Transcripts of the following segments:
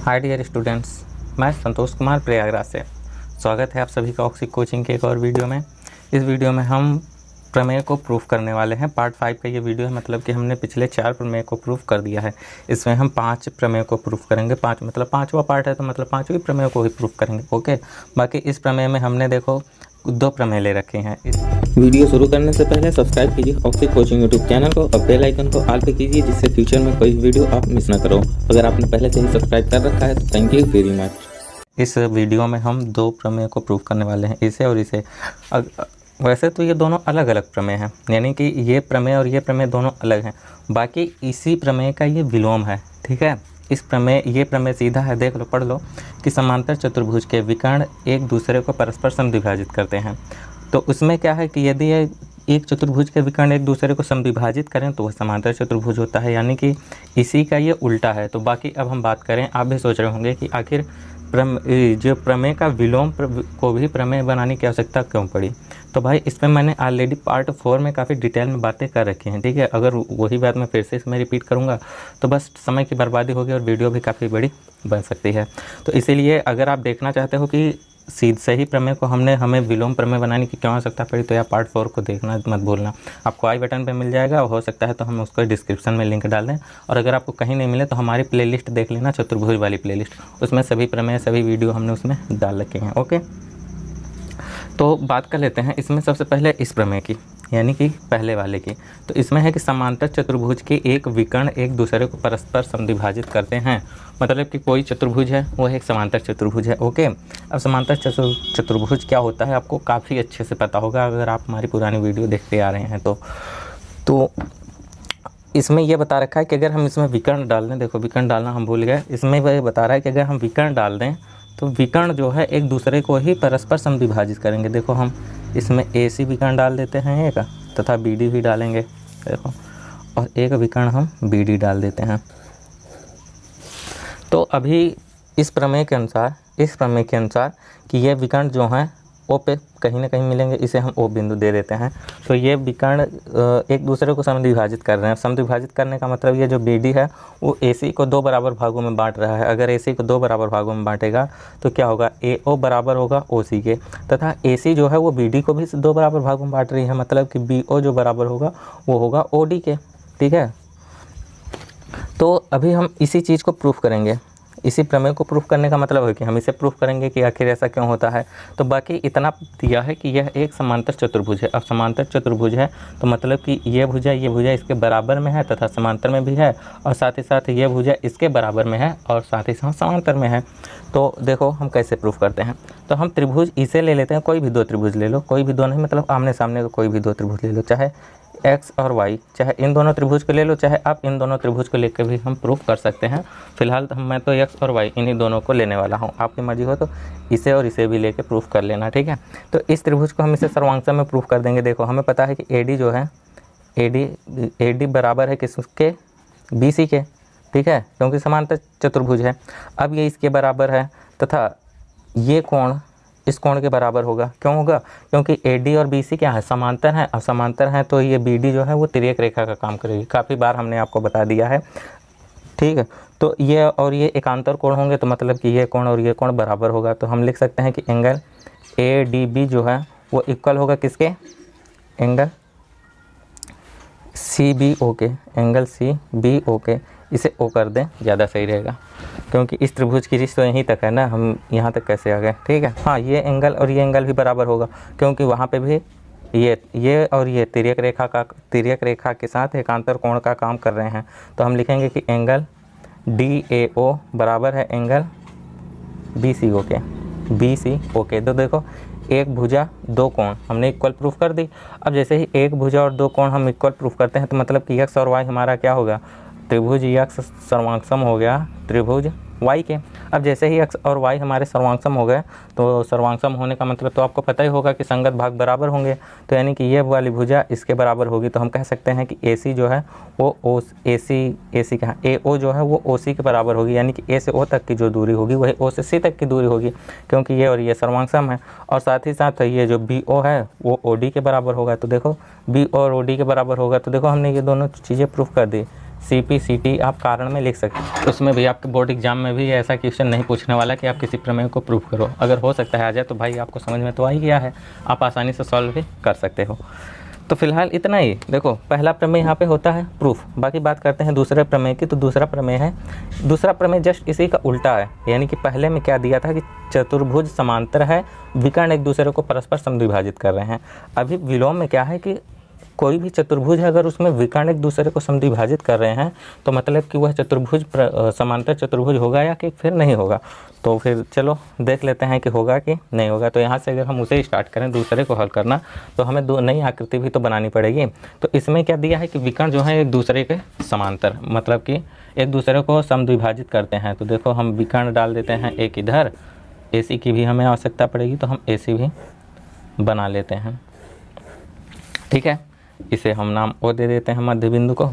Hi dear students, मैं संतोष कुमार प्रयागराज से स्वागत है आप सभी का ऑक्सी कोचिंग के एक और वीडियो में। इस वीडियो में हम प्रमेय को प्रूफ करने वाले हैं। पार्ट 5 का ये वीडियो है, मतलब कि हमने पिछले 4 प्रमेय को प्रूफ कर दिया है। इसमें हम 5 प्रमेय को प्रूफ करेंगे। 5 मतलब 5वां पार्ट है, तो मतलब 5वीं प्रमेय को ही प्रूफ करेंगे। ओके, बाकी इस प्रमेय में हमने देखो 2 प्रमेय ले रखे हैं। इस वीडियो शुरू करने से पहले सब्सक्राइब कीजिए ऑक्सी कोचिंग यूट्यूब चैनल को और बेल आइकन को ऑल पे कीजिए, जिससे फ्यूचर में कोई वीडियो आप मिस ना करो। अगर आपने पहले से ही सब्सक्राइब कर रखा है तो थैंक यू वेरी मच। इस वीडियो में हम 2 प्रमेय को प्रूफ करने वाले हैं, इसे और इसे। वैसे तो ये दोनों अलग अलग प्रमेय हैं, यानी कि ये प्रमेय और ये प्रमेय दोनों अलग हैं। बाकी इसी प्रमेय का ये विलोम है, ठीक है। ये प्रमेय सीधा है, देख लो, पढ़ लो कि समांतर चतुर्भुज के विकर्ण एक दूसरे को परस्पर समद्विभाजित करते हैं। तो उसमें क्या है कि यदि एक चतुर्भुज के विकर्ण एक दूसरे को समद्विभाजित करें तो वह समांतर चतुर्भुज होता है, यानी कि इसी का ये उल्टा है। तो बाकी अब हम बात करें, आप भी सोच रहे होंगे कि आखिर जो प्रमेय का विलोम को भी प्रमेय बनाने की आवश्यकता क्यों पड़ी। तो भाई इसमें मैंने ऑलरेडी पार्ट 4 में काफ़ी डिटेल में बातें कर रखी हैं, ठीक है। अगर वही बात मैं फिर से इसमें रिपीट करूँगा तो बस समय की बर्बादी होगी और वीडियो भी काफ़ी बड़ी बन सकती है। तो इसीलिए अगर आप देखना चाहते हो कि सही प्रमेय को हमें विलोम प्रमेय बनाने की क्यों आवश्यकता पड़ी, तो यह पार्ट 4 को देखना मत भूलना। आपको आई बटन पे मिल जाएगा, हो सकता है तो हम उसको डिस्क्रिप्शन में लिंक डाल दें। और अगर आपको कहीं नहीं मिले तो हमारी प्लेलिस्ट देख लेना, चतुर्भुज वाली प्लेलिस्ट, उसमें सभी प्रमेय सभी वीडियो हमने उसमें डाल रखे हैं। ओके, तो बात कर लेते हैं इसमें सबसे पहले इस प्रमेय की, यानी कि पहले वाले की। तो इसमें है कि समांतर चतुर्भुज के एक विकर्ण एक दूसरे को परस्पर समद्विभाजित करते हैं। मतलब कि कोई चतुर्भुज है, वह एक समांतर चतुर्भुज है। ओके, अब समांतर चतुर्भुज क्या होता है आपको काफ़ी अच्छे से पता होगा, अगर आप हमारी पुरानी वीडियो देखते आ रहे हैं तो इसमें यह बता रखा है कि अगर हम इसमें विकर्ण डाल दें, देखो विकर्ण डालना हम भूल गए, इसमें वह बता रहा है कि अगर हम विकर्ण डाल दें तो विकर्ण जो है एक दूसरे को ही परस्पर समद्विभाजित करेंगे। देखो हम इसमें AC विकर्ण डाल देते हैं एक, तथा BD भी डालेंगे, देखो, और एक विकर्ण हम BD डाल देते हैं। तो अभी इस प्रमेय के अनुसार कि ये विकर्ण जो हैं O पे कहीं ना कहीं मिलेंगे, इसे हम O बिंदु दे देते हैं। तो ये विकर्ण एक दूसरे को समद्विभाजित कर रहे हैं। समद्विभाजित करने का मतलब ये जो BD है वो AC को 2 बराबर भागों में बांट रहा है। अगर AC को 2 बराबर भागों में बांटेगा तो क्या होगा, AO बराबर होगा OC के, तथा AC जो है वो BD को भी 2 बराबर भागों में बांट रही है, मतलब कि BO जो बराबर होगा वो होगा OD के, ठीक है। तो अभी हम इसी चीज़ को प्रूफ करेंगे। इसी प्रमेय को प्रूफ करने का मतलब है कि हम इसे प्रूफ करेंगे कि आखिर ऐसा क्यों होता है। तो बाकी इतना दिया है कि यह एक समांतर चतुर्भुज है। अब समांतर चतुर्भुज है तो मतलब कि ये भुजा इसके बराबर में है तथा समांतर में भी है, और साथ ही साथ ये भुजा इसके बराबर में है और साथ ही साथ समांतर में है। तो देखो हम कैसे प्रूफ करते हैं। तो हम त्रिभुज इसे ले लेते हैं, कोई भी 2 त्रिभुज ले लो, कोई भी 2 नहीं, मतलब आमने सामने का कोई भी 2 त्रिभुज ले लो, चाहे X और Y, चाहे इन दोनों त्रिभुज को ले लो, चाहे आप इन दोनों त्रिभुज को लेकर भी हम प्रूफ कर सकते हैं। फिलहाल मैं तो X और Y इन्हीं दोनों को लेने वाला हूँ। आपकी मर्जी हो तो इसे और इसे भी लेके प्रूफ कर लेना, ठीक है। तो इस त्रिभुज को हम इसे सर्वांगसम में प्रूफ कर देंगे। देखो हमें पता है कि AD जो है AD बराबर है किसके, BC के, ठीक है, क्योंकि समांतर चतुर्भुज है। अब ये इसके बराबर है तथा ये कोण इस कोण के बराबर होगा। क्यों होगा, क्योंकि AD और BC क्या है, समांतर है। और समांतर है तो ये BD जो है वो तिर्यक रेखा का काम करेगी। काफ़ी बार हमने आपको बता दिया है, ठीक है। तो ये और ये एकांतर कोण होंगे, तो मतलब कि ये कोण और ये कोण बराबर होगा। तो हम लिख सकते हैं कि एंगल ADB जो है वो इक्वल होगा किसके, एंगल CBO के, एंगल CBO के। इसे O कर दें, ज़्यादा सही रहेगा, क्योंकि इस त्रिभुज की रिश्ता तो यहीं तक है ना, हम यहाँ तक कैसे आ गए, ठीक है। हाँ, ये एंगल और ये एंगल भी बराबर होगा, क्योंकि वहाँ पे भी ये और ये तिर्यक रेखा के साथ एकांतर कोण का काम कर रहे हैं। तो हम लिखेंगे कि एंगल DAO बराबर है एंगल BCO के। तो देखो एक भुजा 2 कोण हमने इक्वल प्रूफ कर दी। अब जैसे ही एक भुजा और 2 कोण हम इक्वल प्रूफ करते हैं तो मतलब कि X और Y हमारा क्या होगा, त्रिभुज X सर्वांगसम हो गया त्रिभुज Y के। अब जैसे ही X और Y हमारे सर्वांगसम हो गए, तो सर्वांगसम होने का मतलब तो आपको पता ही होगा कि संगत भाग बराबर होंगे। तो यानी कि ये वाली भुजा इसके बराबर होगी। तो हम कह सकते हैं कि AC जो है वो AC कहाँ, AO जो है वो OC के बराबर होगी, यानी कि A से O तक की जो दूरी होगी वही O से C तक की दूरी होगी, क्योंकि ये और ये सर्वांगसम है। और साथ ही साथ ये जो BO है वो OD के बराबर होगा। तो देखो B और OD के बराबर होगा। तो देखो हमने ये दोनों चीज़ें प्रूफ कर दी। CPCT आप कारण में लिख सकते हैं। उसमें भी आपके बोर्ड एग्जाम में भी ऐसा क्वेश्चन नहीं पूछने वाला कि आप किसी प्रमेय को प्रूफ करो। अगर हो सकता है आ जाए तो भाई आपको समझ में तो आ ही गया है, आप आसानी से सॉल्व भी कर सकते हो। तो फिलहाल इतना ही। देखो पहला प्रमेय यहाँ पे होता है प्रूफ। बाकी बात करते हैं दूसरे प्रमेय की। तो दूसरा प्रमेय जस्ट इसी का उल्टा है। यानी कि पहले में क्या दिया था कि चतुर्भुज समांतर है, विकर्ण एक दूसरे को परस्पर समद्विभाजित कर रहे हैं। अभी विलोम में क्या है कि कोई भी चतुर्भुज है, अगर उसमें विकर्ण एक दूसरे को समद्विभाजित कर रहे हैं तो मतलब कि वह चतुर्भुज समांतर चतुर्भुज होगा या कि फिर नहीं होगा। तो फिर चलो देख लेते हैं कि होगा कि नहीं होगा। तो यहाँ से अगर हम उसे स्टार्ट करें दूसरे को हल करना, तो हमें दो नई आकृति भी तो बनानी पड़ेगी। तो इसमें क्या दिया है कि विकर्ण जो है एक दूसरे के समांतर, मतलब कि एक दूसरे को समद्विभाजित करते हैं। तो देखो हम विकर्ण डाल देते हैं एक इधर, AC की भी हमें आवश्यकता पड़ेगी तो हम AC भी बना लेते हैं। ठीक है, इसे हम नाम O दे देते हैं मध्य बिंदु को।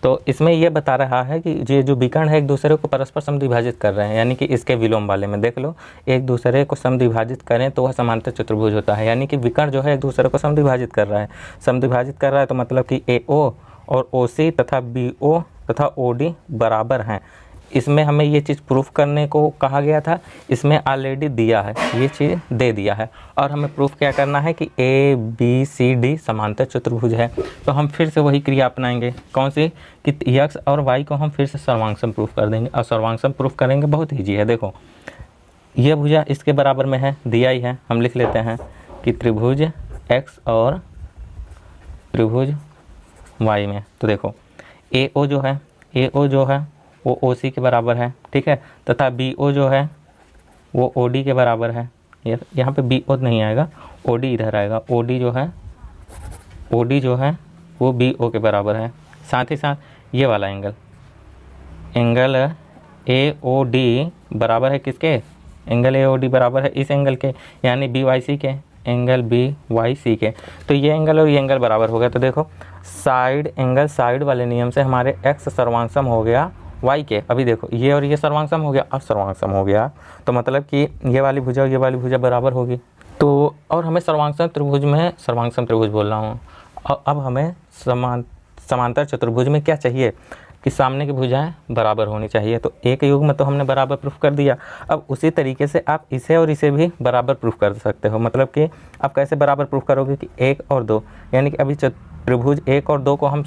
तो इसमें यह बता रहा है कि ये जो विकर्ण है एक दूसरे को परस्पर समद्विभाजित कर रहे हैं, यानी कि इसके विलोम वाले में देख लो, एक दूसरे को समद्विभाजित करें तो वह समांतर चतुर्भुज होता है। यानी कि विकर्ण जो है एक दूसरे को समद्विभाजित कर रहा है, तो मतलब कि AO और OC तथा BO तथा OD बराबर हैं। इसमें हमें ये चीज़ प्रूफ करने को कहा गया था, इसमें ऑलरेडी दिया है, ये चीज़ दे दिया है। और हमें प्रूफ क्या करना है कि ABCD समांतर चतुर्भुज है। तो हम फिर से वही क्रिया अपनाएंगे, कौन सी, कि x और y को हम फिर से सर्वांगसम प्रूफ कर देंगे। और सर्वांगसम प्रूफ करेंगे, बहुत ईजी है। देखो ये भुजा इसके बराबर में है, दिया ही है, हम लिख लेते हैं कि त्रिभुज x और त्रिभुज y में। तो देखो AO जो है वो OC के बराबर है, ठीक है, तथा BO जो है वो OD के बराबर है। यहाँ पे BO नहीं आएगा, OD इधर आएगा। OD जो है वो BO के बराबर है। साथ ही साथ ये वाला एंगल AOD बराबर है किसके, एंगल AOD बराबर है इस एंगल के, यानी BYC के, एंगल BYC के। तो ये एंगल और ये एंगल बराबर हो गया। तो देखो साइड वाले नियम से हमारे x सर्वांगसम हो गया y के। अभी देखो ये और ये सर्वांगसम हो गया, अब सर्वांगसम हो गया, तो मतलब कि ये वाली भुजा और ये वाली भुजा बराबर होगी। तो और हमें सर्वांगसम त्रिभुज बोल रहा हूँ। अब हमें समांतर चतुर्भुज में क्या चाहिए कि सामने की भुजाएं बराबर होनी चाहिए। तो एक युग्म तो हमने बराबर प्रूफ कर दिया। अब उसी तरीके से आप इसे और इसे भी बराबर प्रूफ कर सकते हो। मतलब कि आप कैसे बराबर प्रूफ करोगे कि 1 और 2, यानी कि अभी त्रिभुज 1 और 2 को हम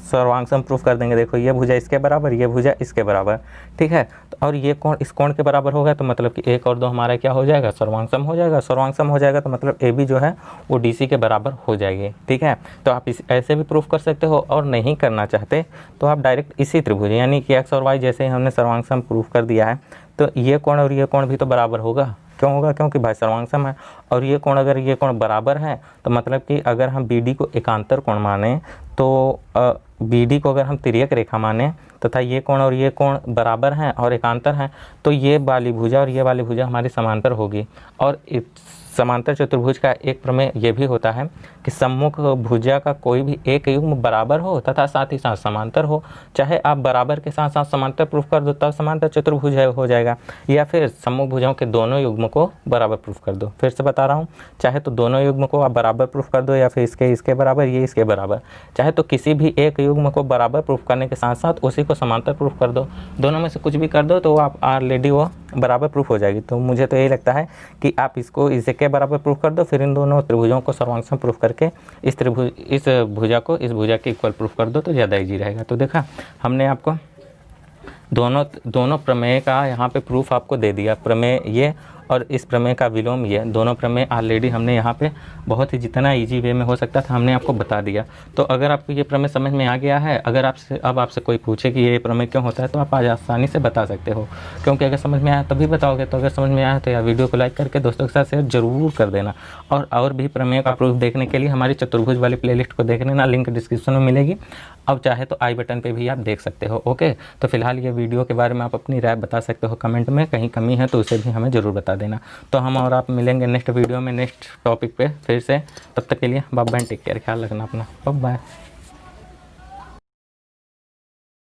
सर्वांगसम प्रूफ कर देंगे। देखो ये भुजा इसके बराबर, ये भुजा इसके बराबर, ठीक है। तो और ये कोण इस कोण के बराबर होगा, तो मतलब कि 1 और 2 हमारा क्या हो जाएगा, सर्वांगसम हो जाएगा। सर्वांगसम हो जाएगा तो मतलब AB जो है वो DC के बराबर हो जाएगी, ठीक है। तो आप ऐसे भी प्रूफ कर सकते हो, और नहीं करना चाहते तो आप डायरेक्ट इसी त्रिभुज यानी कि x और y जैसे ही हमने सर्वांगसम प्रूफ कर दिया है, तो ये कोण और ये कोण भी तो बराबर होगा। क्यों होगा, क्योंकि भाई सर्वांगसम है। और ये कोण, अगर ये कोण बराबर है तो मतलब कि अगर हम BD को एकांतर कोण माने, तो BD को अगर हम तिर्यक रेखा माने तथा ये कोण और ये कोण बराबर हैं और एकांतर हैं, तो ये वाली भुजा और ये वाली भुजा हमारी समांतर होगी। और समांतर चतुर्भुज का एक प्रमेय ये भी होता है कि सम्मुख भुजा का कोई भी एक युग्म बराबर हो तथा साथ ही साथ समांतर हो। चाहे आप बराबर के साथ साथ समांतर प्रूफ कर दो तब समांतर चतुर्भुज हो जाएगा, या फिर सम्मुख भुजाओं के दोनों युग्म को बराबर प्रूफ कर दो। फिर से बता रहा हूँ, चाहे तो दोनों युग्म को आप बराबर प्रूफ कर दो, या फिर इसके बराबर, ये इसके बराबर। चाहे तो किसी भी एक युग्म को बराबर प्रूफ करने के साथ साथ उसी को समांतर प्रूफ कर दो। दोनों में से कुछ भी कर दो तो आप ऑलरेडी वो बराबर प्रूफ हो जाएगी। तो मुझे तो यही लगता है कि आप इसको इसके बराबर प्रूफ कर दो, फिर इन दोनों त्रिभुजों को सर्वांगसम प्रूफ करके इस भुजा को इस भुजा के इक्वल प्रूफ कर दो, तो ज़्यादा ईजी रहेगा। तो देखा हमने आपको दोनों प्रमेय का यहाँ पे प्रूफ आपको दे दिया। प्रमेय ये और इस प्रमेय का विलोम ये, दोनों प्रमेय ऑलरेडी हमने यहाँ पे बहुत ही जितना इजी वे में हो सकता था हमने आपको बता दिया। तो अगर आपको ये प्रमेय समझ में आ गया है, अगर आपसे कोई पूछे कि ये प्रमेय क्यों होता है, तो आप आज आसानी से बता सकते हो, क्योंकि अगर समझ में आया तभी बताओगे। तो अगर समझ में आया तो यार वीडियो को लाइक करके दोस्तों के साथ शेयर जरूर कर देना। और भी प्रमेय का प्रूफ देखने के लिए हमारी चतुर्भुज वाली प्लेलिस्ट को देख लेना, लिंक डिस्क्रिप्शन में मिलेगी। अब चाहे तो आई बटन पे भी आप देख सकते हो। ओके, तो फिलहाल ये वीडियो के बारे में आप अपनी राय बता सकते हो कमेंट में, कहीं कमी है तो उसे भी हमें ज़रूर बता देना। तो हम और आप मिलेंगे नेक्स्ट वीडियो में नेक्स्ट टॉपिक पे फिर से। तब तक के लिए बाय बाय, टेक केयर, ख्याल रखना अपना, बाय बाय।